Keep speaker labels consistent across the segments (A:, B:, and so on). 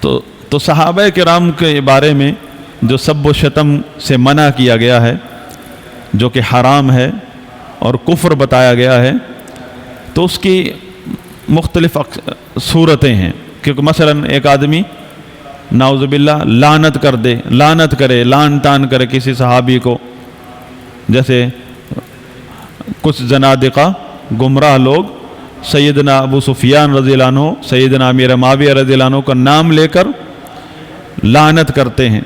A: تو صحابہ کرام کے بارے میں جو سب و شتم سے منع کیا گیا ہے، جو کہ حرام ہے اور کفر بتایا گیا ہے، تو اس کی مختلف صورتیں ہیں. کیونکہ مثلا ایک آدمی نعوذ باللہ لعنت کرے، لعن تان کرے کسی صحابی کو، جیسے کچھ زنادقہ گمراہ لوگ سیدنا ابو سفیان رضی اللہ عنہ، سیدنا امیر معاویہ رضی اللہ عنہ کا نام لے کر لعنت کرتے ہیں.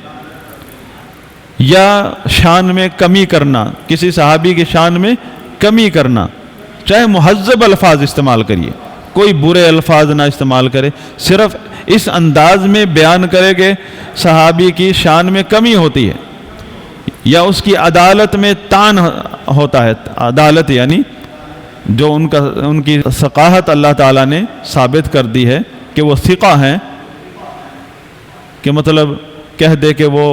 A: یا شان میں کمی کرنا، کسی صحابی کی شان میں کمی کرنا، چاہے مہذب الفاظ استعمال کریے، کوئی برے الفاظ نہ استعمال کرے، صرف اس انداز میں بیان کرے کہ صحابی کی شان میں کمی ہوتی ہے، یا اس کی عدالت میں طعن ہوتا ہے. عدالت یعنی جو ان کی ثقاہت اللہ تعالیٰ نے ثابت کر دی ہے کہ وہ ثقہ ہیں، کہ مطلب کہہ دے کہ وہ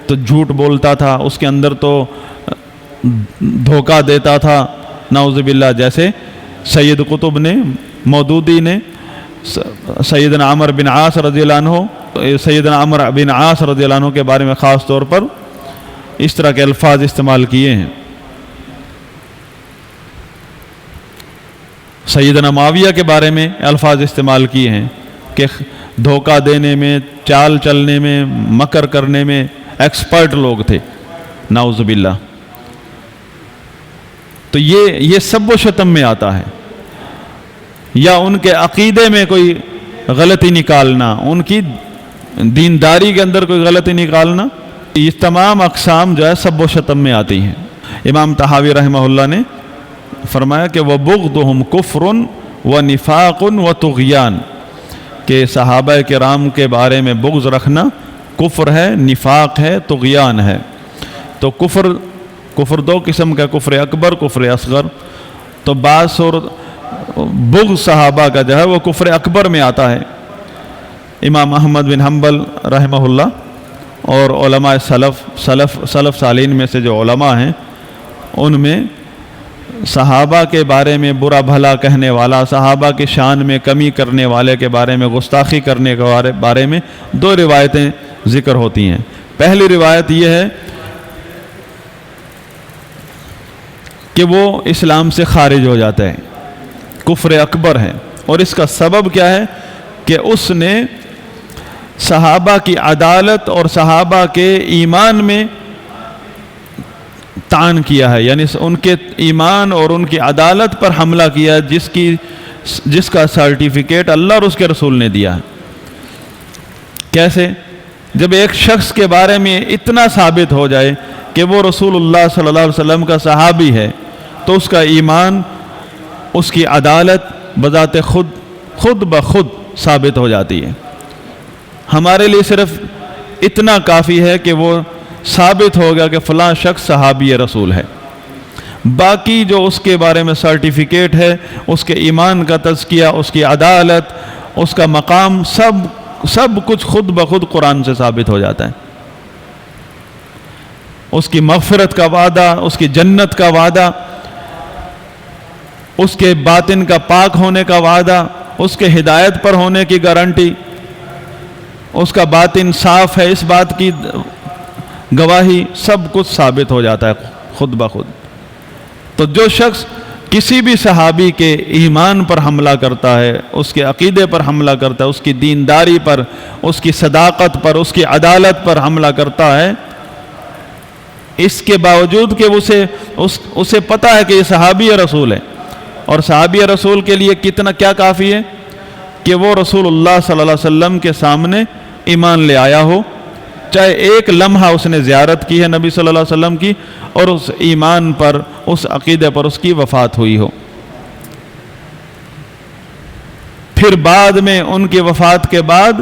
A: تو جھوٹ بولتا تھا، اس کے اندر تو دھوکہ دیتا تھا، نعوذ باللہ. جیسے سید قطب نے، مودودی نے سیدنا عمر بن عاص رضی اللہ عنہ، سیدنا عمر بن عاص رضی اللہ عنہ کے بارے میں خاص طور پر اس طرح کے الفاظ استعمال کیے ہیں. سیدنا معاویہ کے بارے میں الفاظ استعمال کیے ہیں کہ دھوکہ دینے میں، چال چلنے میں، مکر کرنے میں ایکسپرٹ لوگ تھے، نعوذ باللہ. تو یہ سب و شتم میں آتا ہے. یا ان کے عقیدے میں کوئی غلطی نکالنا، ان کی دینداری کے اندر کوئی غلطی نکالنا، یہ تمام اقسام جو ہے سب و شتم میں آتی ہیں. امام طحاوی رحمہ اللہ نے فرمایا کہ وَبُغْضُهُمْ كُفْرٌ وَنِفَاقٌ وَطُغْيَانٌ، کہ صحابہ کرام کے بارے میں بغض رکھنا کفر ہے، نفاق ہے، طغیان ہے. تو کفر دو قسم کا، کفر اکبر، کفر اصغر. تو بعض صورت بغض صحابہ کا جو ہے وہ کفر اکبر میں آتا ہے. امام احمد بن حنبل رحمہ اللہ اور علماء سلف صالحین میں سے جو علماء ہیں، ان میں صحابہ کے بارے میں برا بھلا کہنے والا، صحابہ کی شان میں کمی کرنے والے کے بارے میں، گستاخی کرنے کے بارے میں دو روایتیں ذکر ہوتی ہیں. پہلی روایت یہ ہے کہ وہ اسلام سے خارج ہو جاتا ہے، کفر اکبر ہے. اور اس کا سبب کیا ہے کہ اس نے صحابہ کی عدالت اور صحابہ کے ایمان میں طعن کیا ہے، یعنی ان کے ایمان اور ان کی عدالت پر حملہ کیا ہے، جس کا سرٹیفکیٹ اللہ اور اس کے رسول نے دیا ہے. کیسے؟ جب ایک شخص کے بارے میں اتنا ثابت ہو جائے کہ وہ رسول اللہ صلی اللہ علیہ وسلم کا صحابی ہے، تو اس کا ایمان، اس کی عدالت بذات خود بخود ثابت ہو جاتی ہے. ہمارے لیے صرف اتنا کافی ہے کہ وہ ثابت ہو گیا کہ فلاں شخص صحابی رسول ہے. باقی جو اس کے بارے میں سرٹیفکیٹ ہے، اس کے ایمان کا تزکیہ، اس کی عدالت، اس کا مقام، سب کچھ خود بخود قرآن سے ثابت ہو جاتا ہے. اس کی مغفرت کا وعدہ، اس کی جنت کا وعدہ، اس کے باطن کا پاک ہونے کا وعدہ، اس کے ہدایت پر ہونے کی گارنٹی، اس کا باطن صاف ہے اس بات کی گواہی، سب کچھ ثابت ہو جاتا ہے خود بخود. تو جو شخص کسی بھی صحابی کے ایمان پر حملہ کرتا ہے، اس کے عقیدے پر حملہ کرتا ہے، اس کی دینداری پر، اس کی صداقت پر، اس کی عدالت پر حملہ کرتا ہے، اس کے باوجود کہ اسے پتہ ہے کہ یہ صحابی رسول ہے، اور صحابی رسول کے لیے کیا کافی ہے کہ وہ رسول اللہ صلی اللہ علیہ وسلم کے سامنے ایمان لے آیا ہو، چاہے ایک لمحہ اس نے زیارت کی ہے نبی صلی اللہ علیہ وسلم کی، اور اس ایمان پر، اس عقیدے پر اس کی وفات ہوئی ہو. پھر بعد میں ان کی وفات کے بعد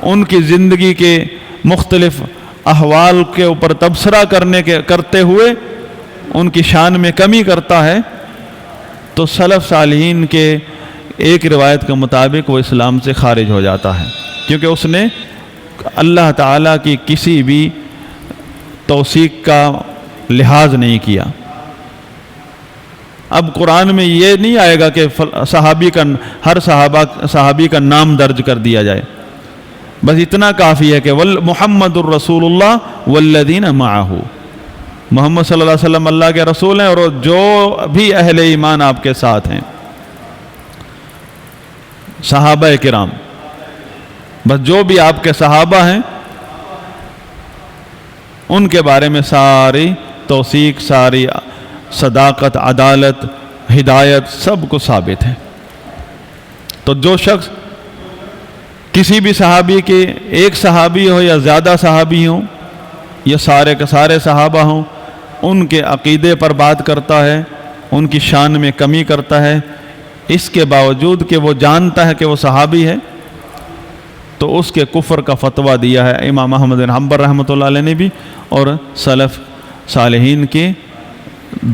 A: ان کی زندگی کے مختلف احوال کے اوپر تبصرہ کرتے ہوئے ان کی شان میں کمی کرتا ہے، تو سلف صالحین کے ایک روایت کے مطابق وہ اسلام سے خارج ہو جاتا ہے، کیونکہ اس نے اللہ تعالیٰ کی کسی بھی توثیق کا لحاظ نہیں کیا. اب قرآن میں یہ نہیں آئے گا کہ ہر صحابی کا نام درج کر دیا جائے، بس اتنا کافی ہے کہ محمد الرسول اللہ والذین معہ، محمد صلی اللہ علیہ وسلم اللہ کے رسول ہیں اور جو بھی اہل ایمان آپ کے ساتھ ہیں، صحابہ کرام، بس جو بھی آپ کے صحابہ ہیں ان کے بارے میں ساری توثیق، ساری صداقت، عدالت، ہدایت سب کو ثابت ہے۔ تو جو شخص کسی بھی صحابی کے، ایک صحابی ہو یا زیادہ صحابی ہوں یا سارے کے سارے صحابہ ہوں، ان کے عقیدے پر بات کرتا ہے، ان کی شان میں کمی کرتا ہے، اس کے باوجود کہ وہ جانتا ہے کہ وہ صحابی ہے، تو اس کے کفر کا فتویٰ دیا ہے امام احمد بن حنبل رحمۃ اللہ علیہ نے بھی، اور سلف صالحین کے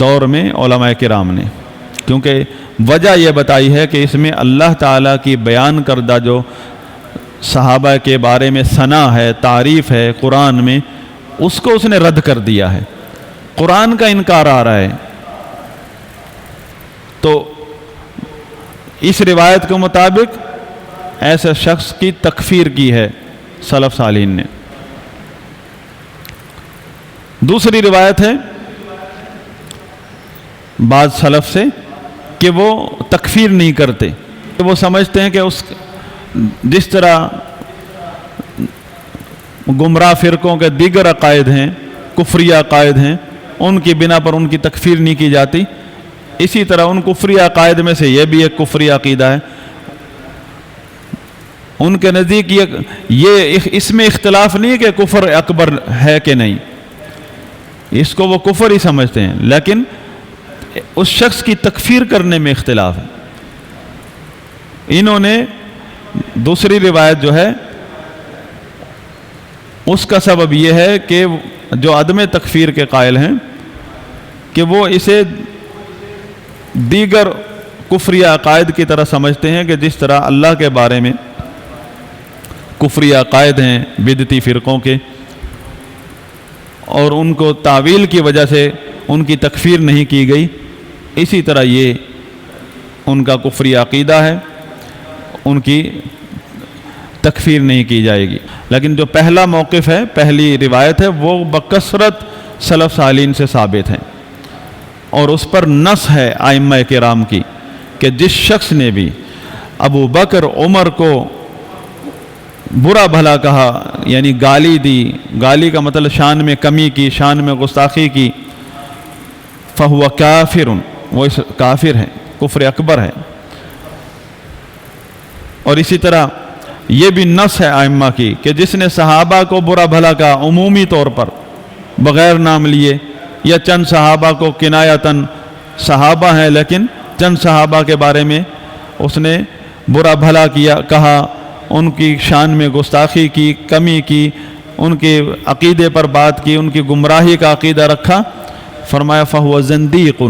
A: دور میں علماء کرام نے، کیونکہ وجہ یہ بتائی ہے کہ اس میں اللہ تعالیٰ کی بیان کردہ جو صحابہ کے بارے میں ثنا ہے، تعریف ہے قرآن میں، اس کو اس نے رد کر دیا ہے، قرآن کا انکار آ رہا ہے۔ تو اس روایت کے مطابق ایسے شخص کی تکفیر کی ہے سلف صالحین نے۔ دوسری روایت ہے بعض سلف سے کہ وہ تکفیر نہیں کرتے، کہ وہ سمجھتے ہیں کہ جس طرح گمراہ فرقوں کے دیگر عقائد ہیں، کفری عقائد ہیں، ان کی بنا پر ان کی تکفیر نہیں کی جاتی، اسی طرح ان کفری عقائد میں سے یہ بھی ایک کفری عقیدہ ہے۔ ان کے نزدیک یہ اس میں اختلاف نہیں ہے کہ کفر اکبر ہے کہ نہیں، اس کو وہ کفر ہی سمجھتے ہیں، لیکن اس شخص کی تکفیر کرنے میں اختلاف ہے۔ انہوں نے دوسری روایت جو ہے اس کا سبب یہ ہے کہ جو عدم تکفیر کے قائل ہیں کہ وہ اسے دیگر کفری عقائد کی طرح سمجھتے ہیں، کہ جس طرح اللہ کے بارے میں کفری عقائد ہیں بدعتی فرقوں کے، اور ان کو تعویل کی وجہ سے ان کی تکفیر نہیں کی گئی، اسی طرح یہ ان کا کفری عقیدہ ہے، ان کی تکفیر نہیں کی جائے گی۔ لیکن جو پہلا موقف ہے، پہلی روایت ہے، وہ بکثرت سلف صالحین سے ثابت ہے، اور اس پر نص ہے ائمہ کرام کی کہ جس شخص نے بھی ابو بکر عمر کو برا بھلا کہا، یعنی گالی دی، گالی کا مطلب شان میں کمی کی، شان میں گستاخی کی، فہو کافر، وہ کافر ہے، کفر اکبر ہے۔ اور اسی طرح یہ بھی نص ہے ائمہ کی کہ جس نے صحابہ کو برا بھلا کہا عمومی طور پر بغیر نام لیے، یا چند صحابہ کو کنایتاً، صحابہ ہیں لیکن چند صحابہ کے بارے میں اس نے برا بھلا کہا، ان کی شان میں گستاخی کی، کمی کی، ان کے عقیدے پر بات کی، ان کی گمراہی کا عقیدہ رکھا، فرمایا فہو زندیق،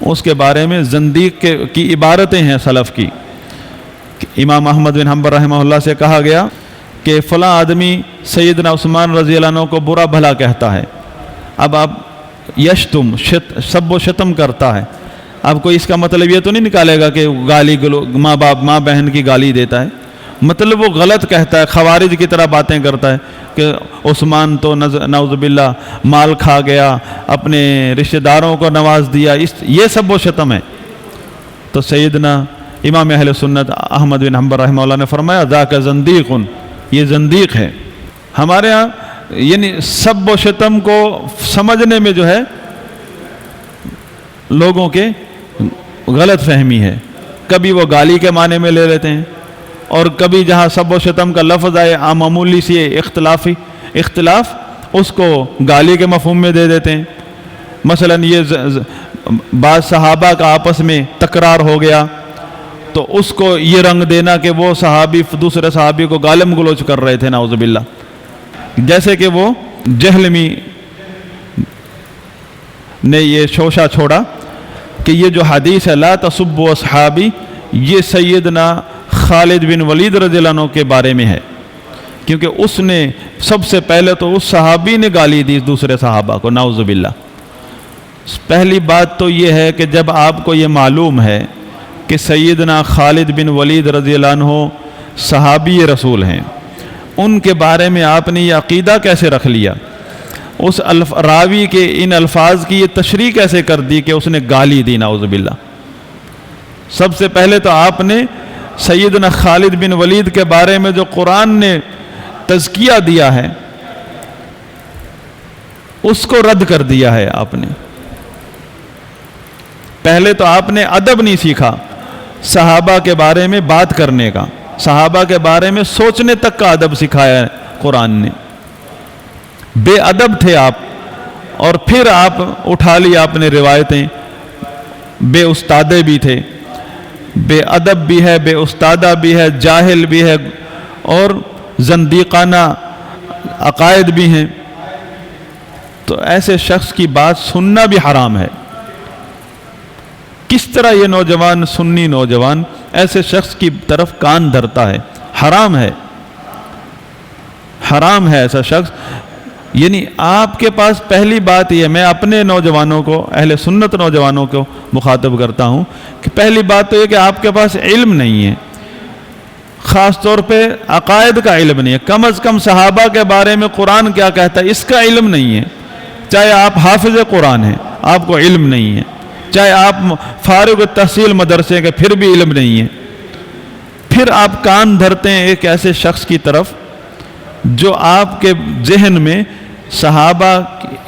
A: اس کے بارے میں زندیق کی عبارتیں ہیں سلف کی۔ امام احمد بن حنبل رحمہ اللہ سے کہا گیا کہ فلاں آدمی سیدنا عثمان رضی اللہ عنہ کو برا بھلا کہتا ہے، اب آپ یشتم، سب و شتم کرتا ہے، اب کوئی اس کا مطلب یہ تو نہیں نکالے گا کہ گالی ماں باپ، ماں بہن کی گالی دیتا ہے، مطلب وہ غلط کہتا ہے، خوارج کی طرح باتیں کرتا ہے کہ عثمان تو نعوذ باللہ مال کھا گیا، اپنے رشتہ داروں کو نواز دیا، یہ سب و شتم ہے۔ تو سیدنا امام اہل سنت احمد بن حنبل رحمہ اللہ نے فرمایا ذاک زندیق، یہ زندیق ہے۔ ہمارے ہاں یعنی سب و شتم کو سمجھنے میں جو ہے لوگوں کے غلط فہمی ہے، کبھی وہ گالی کے معنی میں لے لیتے ہیں، اور کبھی جہاں سب و شتم کا لفظ آئے معمولی سی اختلاف اس کو گالی کے مفہوم میں دے دیتے ہیں۔ مثلا یہ بعض صحابہ کا آپس میں تکرار ہو گیا تو اس کو یہ رنگ دینا کہ وہ صحابی دوسرے صحابی کو گالم گلوچ کر رہے تھے، نعوذ باللہ، جیسے کہ وہ جہلمی نے یہ شوشہ چھوڑا کہ یہ جو حدیث ہے لا تسبوا اصحابی، یہ سیدنا خالد بن ولید رضی اللہ عنہ کے بارے میں ہے، کیونکہ اس نے سب سے پہلے تو اس صحابی نے گالی دی دوسرے صحابہ کو، نعوذ باللہ۔ پہلی بات تو یہ ہے کہ جب آپ کو یہ معلوم ہے کہ سیدنا خالد بن ولید رضی اللہ عنہ صحابی رسول ہیں، ان کے بارے میں آپ نے یہ عقیدہ کیسے رکھ لیا؟ اس راوی کے ان الفاظ کی یہ تشریح کیسے کر دی کہ اس نے گالی دی، نعوذ باللہ؟ سب سے پہلے تو آپ نے سیدنا خالد بن ولید کے بارے میں جو قرآن نے تزکیہ دیا ہے اس کو رد کر دیا ہے آپ نے۔ پہلے تو آپ نے ادب نہیں سیکھا صحابہ کے بارے میں بات کرنے کا، صحابہ کے بارے میں سوچنے تک کا ادب سکھایا ہے قرآن نے۔ بے ادب تھے آپ، اور پھر آپ اٹھا لی آپ نے روایتیں، بے استادے بھی تھے، بے ادب بھی ہے، بے استادہ بھی ہے، جاہل بھی ہے، اور زندیقانہ عقائد بھی ہیں۔ تو ایسے شخص کی بات سننا بھی حرام ہے۔ کس طرح یہ نوجوان، سنی نوجوان، ایسے شخص کی طرف کان دھرتا ہے؟ حرام ہے، حرام ہے ایسا شخص۔ یعنی آپ کے پاس پہلی بات یہ، میں اپنے نوجوانوں کو، اہل سنت نوجوانوں کو مخاطب کرتا ہوں کہ پہلی بات تو یہ کہ آپ کے پاس علم نہیں ہے، خاص طور پہ عقائد کا علم نہیں ہے۔ کم از کم صحابہ کے بارے میں قرآن کیا کہتا ہے اس کا علم نہیں ہے۔ چاہے آپ حافظ قرآن ہیں، آپ کو علم نہیں ہے، چاہے آپ فارغ التحصیل مدرسے کے، پھر بھی علم نہیں ہے۔ پھر آپ کان دھرتے ہیں ایک ایسے شخص کی طرف جو آپ کے ذہن میں صحابہ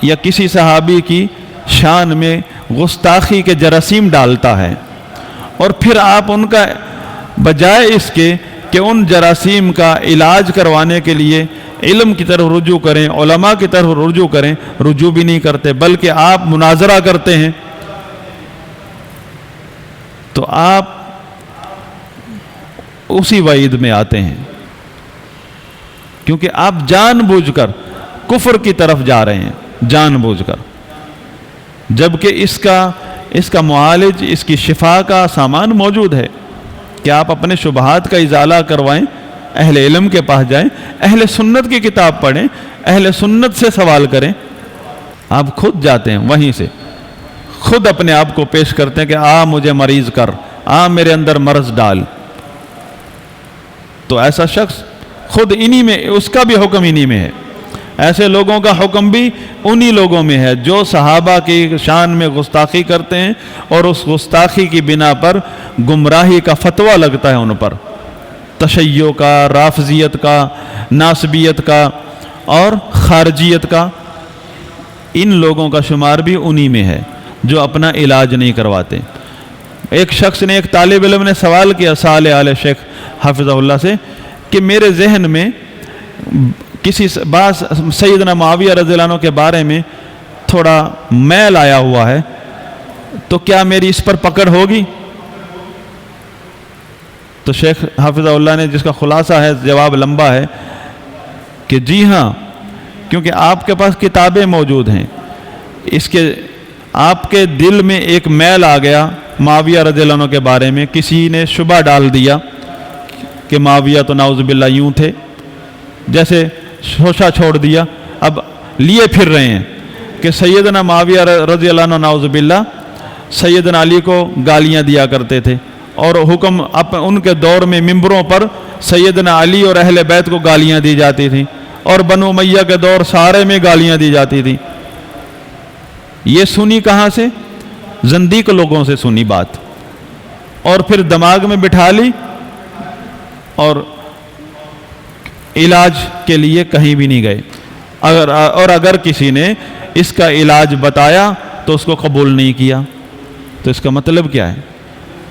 A: یا کسی صحابی کی شان میں گستاخی کے جراثیم ڈالتا ہے، اور پھر آپ ان کا بجائے اس کے کہ ان جراثیم کا علاج کروانے کے لیے علم کی طرف رجوع کریں، علماء کی طرف رجوع کریں، رجوع بھی نہیں کرتے، بلکہ آپ مناظرہ کرتے ہیں۔ تو آپ اسی وعید میں آتے ہیں، کیونکہ آپ جان بوجھ کر کفر کی طرف جا رہے ہیں، جان بوجھ کر، جبکہ اس کا معالج، اس کی شفا کا سامان موجود ہے کہ آپ اپنے شبہات کا ازالہ کروائیں، اہل علم کے پاس جائیں، اہل سنت کی کتاب پڑھیں، اہل سنت سے سوال کریں۔ آپ خود جاتے ہیں وہیں سے، خود اپنے آپ کو پیش کرتے ہیں کہ مجھے مریض کر، میرے اندر مرض ڈال۔ تو ایسا شخص خود انہی میں، اس کا بھی حکم انہی میں ہے۔ ایسے لوگوں کا حکم بھی انہی لوگوں میں ہے جو صحابہ کی شان میں گستاخی کرتے ہیں، اور اس گستاخی کی بنا پر گمراہی کا فتویٰ لگتا ہے ان پر، تشیع کا، رافضیت کا، ناسبیت کا اور خارجیت کا۔ ان لوگوں کا شمار بھی انہی میں ہے جو اپنا علاج نہیں کرواتے۔ ایک شخص نے، ایک طالب علم نے سوال کیا صالح آل شیخ حافظہ اللہ سے کہ میرے ذہن میں کسی بات سیدنا معاویہ رضی اللہ عنہ کے بارے میں تھوڑا میل آیا ہوا ہے، تو کیا میری اس پر پکڑ ہوگی؟ تو شیخ حافظہ اللہ نے، جس کا خلاصہ ہے، جواب لمبا ہے کہ جی ہاں، کیونکہ آپ کے پاس کتابیں موجود ہیں، اس کے آپ کے دل میں ایک میل آ گیا معاویہ رضی اللہ عنہ کے بارے میں، کسی نے شبہ ڈال دیا کہ معاویہ تو نعوذ باللہ یوں تھے، جیسے شوشہ چھوڑ دیا، اب لیے پھر رہے ہیں کہ سیدنا معاویہ رضی اللہ عنہ نعوذ باللہ سیدنا علی کو گالیاں دیا کرتے تھے، اور حکم ان کے دور میں ممبروں پر سیدنا علی اور اہل بیت کو گالیاں دی جاتی تھیں، اور بنو امیہ کے دور سارے میں گالیاں دی جاتی تھیں۔ یہ سنی کہاں سے؟ زندیق لوگوں سے سنی بات، اور پھر دماغ میں بٹھا لی، اور علاج کے لیے کہیں بھی نہیں گئے۔ اگر کسی نے اس کا علاج بتایا تو اس کو قبول نہیں کیا، تو اس کا مطلب کیا ہے؟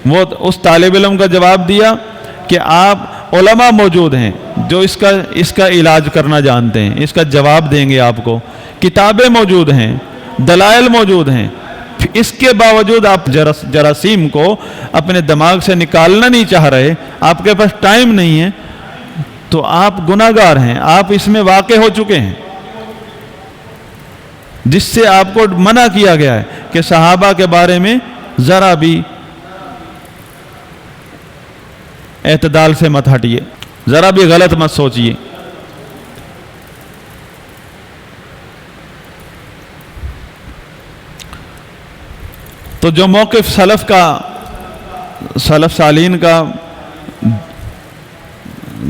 A: وہ اس طالب علم کا جواب دیا کہ آپ علماء موجود ہیں جو اس کا علاج کرنا جانتے ہیں، اس کا جواب دیں گے آپ کو، کتابیں موجود ہیں، دلائل موجود ہیں، اس کے باوجود آپ جراثیم کو اپنے دماغ سے نکالنا نہیں چاہ رہے، آپ کے پاس ٹائم نہیں ہے، تو آپ گناہگار ہیں، آپ اس میں واقع ہو چکے ہیں، جس سے آپ کو منع کیا گیا ہے کہ صحابہ کے بارے میں ذرا بھی اعتدال سے مت ہٹیے، ذرا بھی غلط مت سوچیے۔ تو جو موقف سلف صالحین کا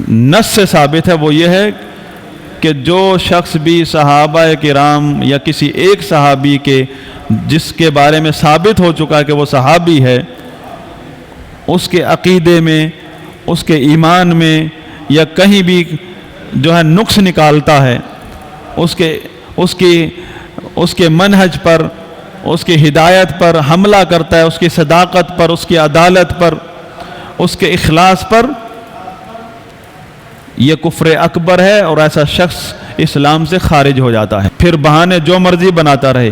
A: نص سے ثابت ہے وہ یہ ہے کہ جو شخص بھی صحابہ کرام یا کسی ایک صحابی کے جس کے بارے میں ثابت ہو چکا ہے کہ وہ صحابی ہے، اس کے عقیدے میں، اس کے ایمان میں یا کہیں بھی جو ہے نقص نکالتا ہے، اس کے منہج پر، اس کی ہدایت پر حملہ کرتا ہے، اس کی صداقت پر، اس کی عدالت پر، اس کے اخلاص پر، یہ کفر اکبر ہے اور ایسا شخص اسلام سے خارج ہو جاتا ہے۔ پھر بہانے جو مرضی بناتا رہے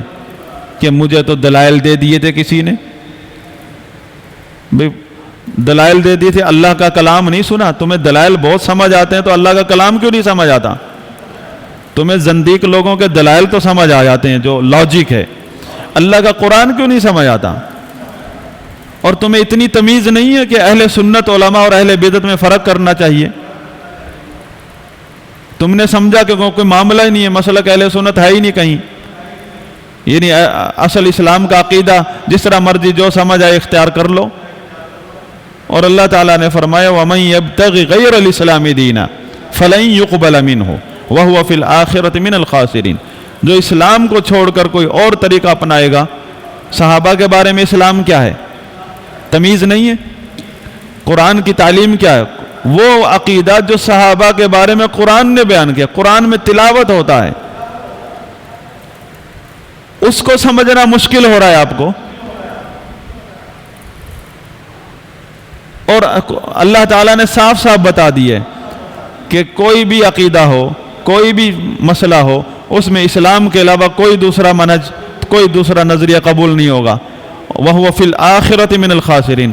A: کہ مجھے تو دلائل دے دیے تھے کسی نے، دلائل دے دیے تھے، اللہ کا کلام نہیں سنا، تمہیں دلائل بہت سمجھ آتے ہیں تو اللہ کا کلام کیوں نہیں سمجھ آتا؟ تمہیں زندیق لوگوں کے دلائل تو سمجھ آ جاتے ہیں جو لاجک ہے، اللہ کا قرآن کیوں نہیں سمجھ آتا؟ اور تمہیں اتنی تمیز نہیں ہے کہ اہل سنت علماء اور اہل بدعت میں فرق کرنا چاہیے؟ تم نے سمجھا کہ کوئی معاملہ ہی نہیں ہے، مسلک اہل سنت ہے ہی نہیں کہیں، یعنی اصل اسلام کا عقیدہ جس طرح مرضی جو سمجھ آئے اختیار کر لو۔ اور اللہ تعالیٰ نے فرمایا وَمَن يَبْتَغِ غَيْرَ الْإِسْلَامِ دِينًا فَلَن يُقْبَلَ مِنْهُ وَهُوَ فِي الْآخِرَةِ مِنَ الْخَاسِرِينَ۔ جو اسلام کو چھوڑ کر کوئی اور طریقہ اپنائے گا، صحابہ کے بارے میں اسلام کیا ہے؟ تمیز نہیں ہے؟ قرآن کی تعلیم کیا ہے؟ وہ عقیدہ جو صحابہ کے بارے میں قرآن نے بیان کیا، قرآن میں تلاوت ہوتا ہے، اس کو سمجھنا مشکل ہو رہا ہے آپ کو۔ اور اللہ تعالیٰ نے صاف صاف بتا دی ہے کہ کوئی بھی عقیدہ ہو، کوئی بھی مسئلہ ہو، اس میں اسلام کے علاوہ کوئی دوسرا منہج، کوئی دوسرا نظریہ قبول نہیں ہوگا۔ وَهُوَ فِي الْآخِرَةِ مِنَ الْخَاسِرِينَ،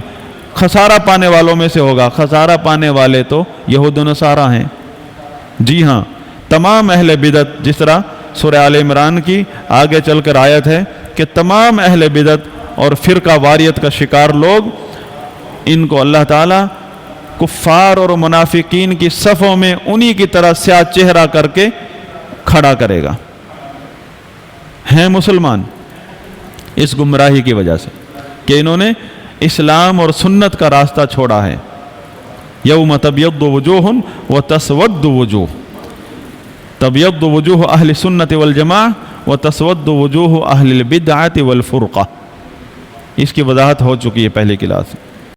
A: خسارہ پانے والوں میں سے ہوگا۔ خسارہ پانے والے تو یہود و نصارہ ہیں۔ جی ہاں، تمام اہل بدعت، جس طرح سورہ آل عمران کی آگے چل کر آیت ہے کہ تمام اہل بدعت اور فرقہ واریت کا شکار لوگ، ان کو اللہ تعالیٰ کفار اور منافقین کی صفوں میں انہی کی طرح سیاہ چہرہ کر کے کھڑا کرے گا۔ ہیں مسلمان اس گمراہی کی وجہ سے کہ انہوں نے اسلام اور سنت کا راستہ چھوڑا ہے۔ یوم تبیض وجوہ وتسود وجوہ، تبیض وجوہ اہل سنت والجماعہ وتسود وجوہ اہل البدعۃ والفرقہ۔ اس کی وضاحت ہو چکی ہے پہلی کلاس میں۔